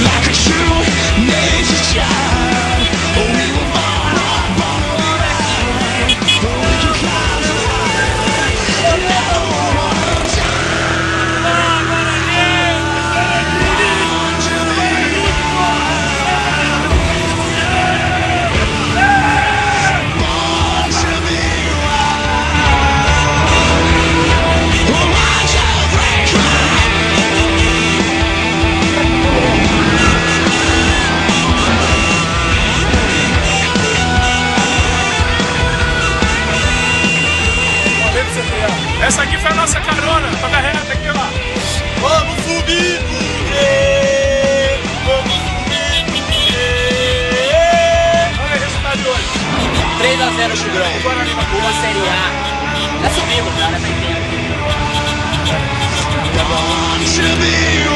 like a true nature child. Oh, we were born upon the line. Oh, we can climb so high. Oh, never wanna die. Born to be wild. Born to be wild. Oh, watch out, break my Essa aqui foi a nossa carona, toca reta aqui, ó. Vamos subir, mulher! Vamos subir, mulher! Olha aí o resultado de hoje. 3-0 Tigrão. Uma Série A. Já subimos, já, né? Tá inteiro. born to be